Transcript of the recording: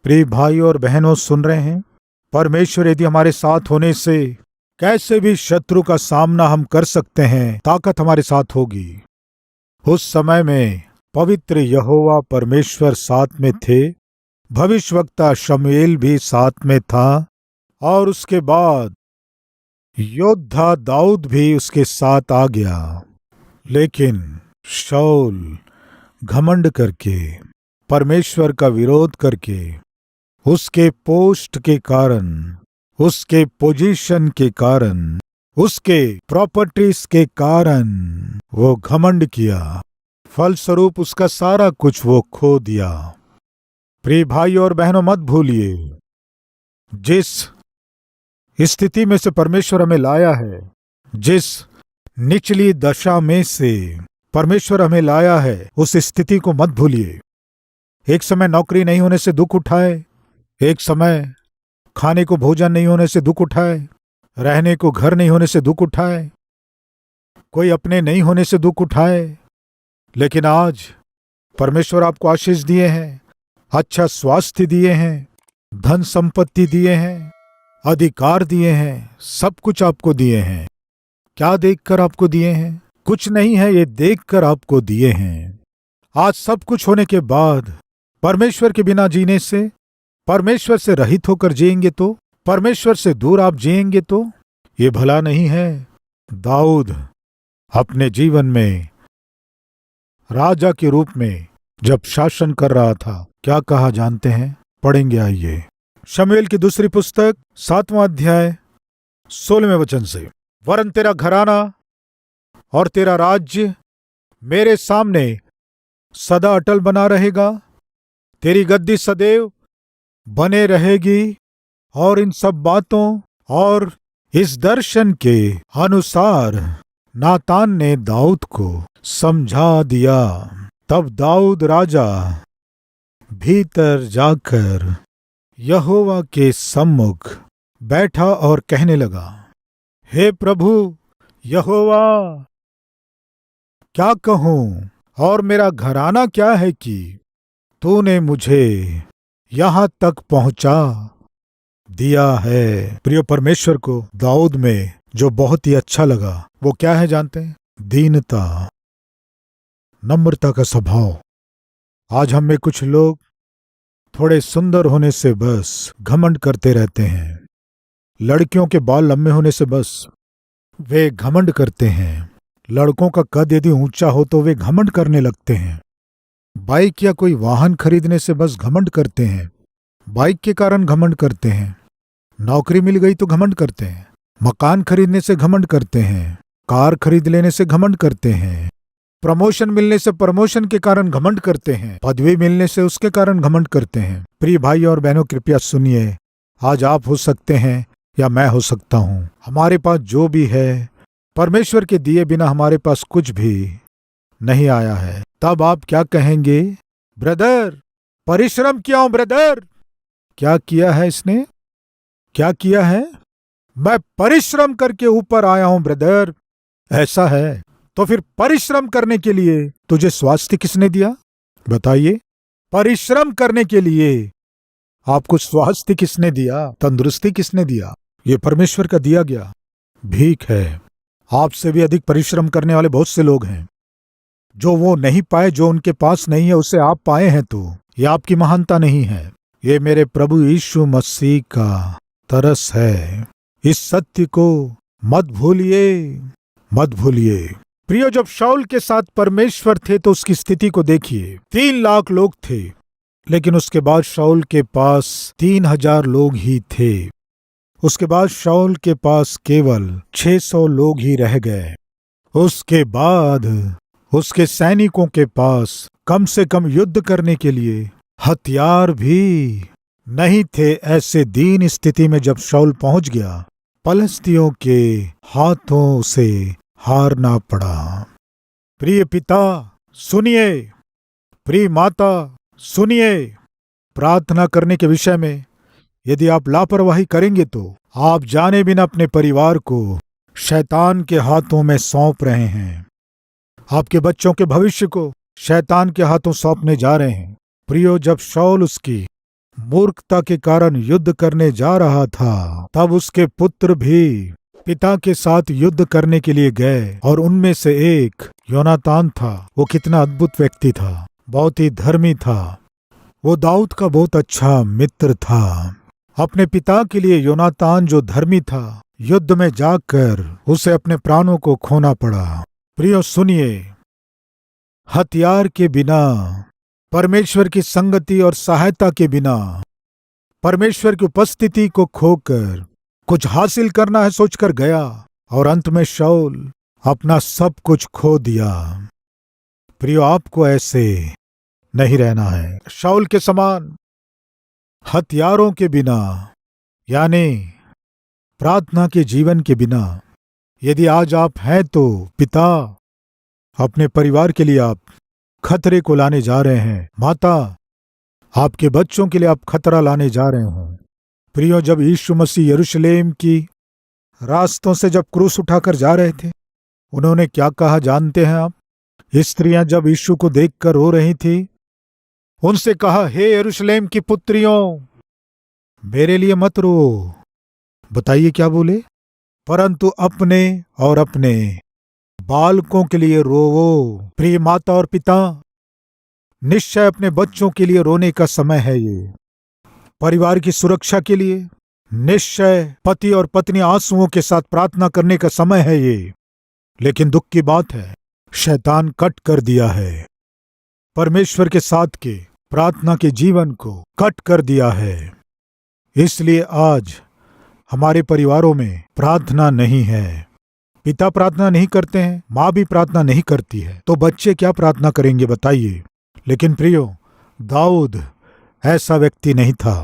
प्रिय भाई और बहनों, सुन रहे हैं? परमेश्वर यदि हमारे साथ होने से कैसे भी शत्रु का सामना हम कर सकते हैं, ताकत हमारे साथ होगी। उस समय में पवित्र यहोवा परमेश्वर साथ में थे, भविष्यवक्ता शमूएल भी साथ में था, और उसके बाद योद्धा दाऊद भी उसके साथ आ गया। लेकिन शाऊल घमंड करके, परमेश्वर का विरोध करके, उसके पोस्ट के कारण, उसके पोजीशन के कारण, उसके प्रॉपर्टीज के कारण वो घमंड किया। फलस्वरूप उसका सारा कुछ वो खो दिया। प्रिय भाई और बहनों, मत भूलिए, जिस स्थिति में से परमेश्वर हमें लाया है, जिस निचली दशा में से परमेश्वर हमें लाया है, उस स्थिति को मत भूलिए। एक समय नौकरी नहीं होने से दुख उठाए, एक समय खाने को भोजन नहीं होने से दुख उठाए, रहने को घर नहीं होने से दुख उठाए, कोई अपने नहीं होने से दुख उठाए। लेकिन आज परमेश्वर आपको आशीष दिए हैं, अच्छा स्वास्थ्य दिए हैं, धन संपत्ति दिए हैं, अधिकार दिए हैं, सब कुछ आपको दिए हैं। क्या देखकर आपको दिए हैं? कुछ नहीं है, ये देखकर आपको दिए हैं। आज सब कुछ होने के बाद परमेश्वर के बिना जीने से, परमेश्वर से रहित होकर जिएंगे तो, परमेश्वर से दूर आप जिएंगे तो ये भला नहीं है। दाऊद अपने जीवन में राजा के रूप में जब शासन कर रहा था, क्या कहा जानते हैं? पढ़ेंगे, आइए। शमूएल की दूसरी पुस्तक 7वां अध्याय 16वें वचन से, वरन तेरा घराना और तेरा राज्य मेरे सामने सदा अटल बना रहेगा, तेरी गद्दी सदैव बने रहेगी। और इन सब बातों और इस दर्शन के अनुसार नातान ने दाऊद को समझा दिया। तब दाऊद राजा भीतर जाकर यहोवा के सम्मुख बैठा और कहने लगा, हे प्रभु यहोवा, क्या कहूं, और मेरा घराना क्या है कि तूने मुझे यहां तक पहुंचा दिया है। प्रिय परमेश्वर को दाऊद में जो बहुत ही अच्छा लगा वो क्या है जानते हैं? दीनता, नम्रता का स्वभाव। आज हम में कुछ लोग थोड़े सुंदर होने से बस घमंड करते रहते हैं, लड़कियों के बाल लंबे होने से बस वे घमंड करते हैं, लड़कों का कद यदि ऊंचा हो तो वे घमंड करने लगते हैं, बाइक या कोई वाहन खरीदने से बस घमंड करते हैं, बाइक के कारण घमंड करते हैं, नौकरी मिल गई तो घमंड करते हैं, मकान खरीदने से घमंड करते हैं, कार खरीद लेने से घमंड करते हैं, प्रमोशन मिलने से प्रमोशन के कारण घमंड करते हैं, पदवी मिलने से उसके कारण घमंड करते हैं। प्रिय भाई और बहनों, कृपया सुनिए, आज आप हो सकते हैं या मैं हो सकता हूं, हमारे पास जो भी है परमेश्वर के दिए बिना हमारे पास कुछ भी नहीं आया है। तब आप क्या कहेंगे? ब्रदर, परिश्रम किया हूं ब्रदर। क्या किया है इसने? क्या किया है? मैं परिश्रम करके ऊपर आया हूं ब्रदर। ऐसा है तो फिर परिश्रम करने के लिए तुझे स्वास्थ्य किसने दिया? बताइए, परिश्रम करने के लिए आपको स्वास्थ्य किसने दिया? तंदुरुस्ती किसने दिया? ये परमेश्वर का दिया गया भीख है। आपसे भी अधिक परिश्रम करने वाले बहुत से लोग हैं। जो वो नहीं पाए, जो उनके पास नहीं है, उसे आप पाए हैं तो ये आपकी महानता नहीं है, ये मेरे प्रभु यीशु मसीह का तरस है। इस सत्य को मत भूलिए, मत भूलिए। प्रियो, जब शाऊल के साथ परमेश्वर थे तो उसकी स्थिति को देखिए। 3 लाख लोग थे, लेकिन उसके बाद शाऊल के पास 3000 लोग ही थे। उसके बाद शाऊल के पास केवल 600 लोग ही रह गए। उसके बाद उसके सैनिकों के पास कम से कम युद्ध करने के लिए हथियार भी नहीं थे। ऐसे दीन स्थिति में जब शाऊल पहुंच गया, पलिश्तियों के हाथों से हारना पड़ा। प्रिय पिता सुनिए, प्रिय माता सुनिए, प्रार्थना करने के विषय में यदि आप लापरवाही करेंगे तो आप जाने बिना अपने परिवार को शैतान के हाथों में सौंप रहे हैं। आपके बच्चों के भविष्य को शैतान के हाथों सौंपने जा रहे हैं। प्रियो, जब शाऊल उसकी मूर्खता के कारण युद्ध करने जा रहा था, तब उसके पुत्र भी पिता के साथ युद्ध करने के लिए गए और उनमें से एक योनातान था। वो कितना अद्भुत व्यक्ति था, बहुत ही धर्मी था। वो दाऊद का बहुत अच्छा मित्र था। अपने पिता के लिए योनातान जो धर्मी था, युद्ध में जाकर उसे अपने प्राणों को खोना पड़ा। प्रियो सुनिए, हथियार के बिना, परमेश्वर की संगति और सहायता के बिना, परमेश्वर की उपस्थिति को खोकर कुछ हासिल करना है सोचकर गया और अंत में शाऊल अपना सब कुछ खो दिया। प्रियो, आपको ऐसे नहीं रहना है। शाऊल के समान हथियारों के बिना, यानी प्रार्थना के जीवन के बिना, यदि आज आप हैं तो पिता, अपने परिवार के लिए आप खतरे को लाने जा रहे हैं। माता, आपके बच्चों के लिए आप खतरा लाने जा रहे हो। प्रियो, जब यीशु मसीह यरूशलेम की रास्तों से जब क्रूस उठाकर जा रहे थे, उन्होंने क्या कहा जानते हैं आप? स्त्रियां जब यीशु को देखकर रो रही थी, उनसे कहा, हे यरूशलेम की पुत्रियों, मेरे लिए मत रो। बताइए क्या बोले? परंतु अपने और अपने बालकों के लिए रोवो। प्रिय माता और पिता, निश्चय अपने बच्चों के लिए रोने का समय है ये। परिवार की सुरक्षा के लिए निश्चय पति और पत्नी आंसुओं के साथ प्रार्थना करने का समय है ये। लेकिन दुख की बात है, शैतान कट कर दिया है। परमेश्वर के साथ के प्रार्थना के जीवन को कट कर दिया है। इसलिए आज हमारे परिवारों में प्रार्थना नहीं है। पिता प्रार्थना नहीं करते हैं, माँ भी प्रार्थना नहीं करती है, तो बच्चे क्या प्रार्थना करेंगे बताइए? लेकिन प्रियो, दाऊद ऐसा व्यक्ति नहीं था।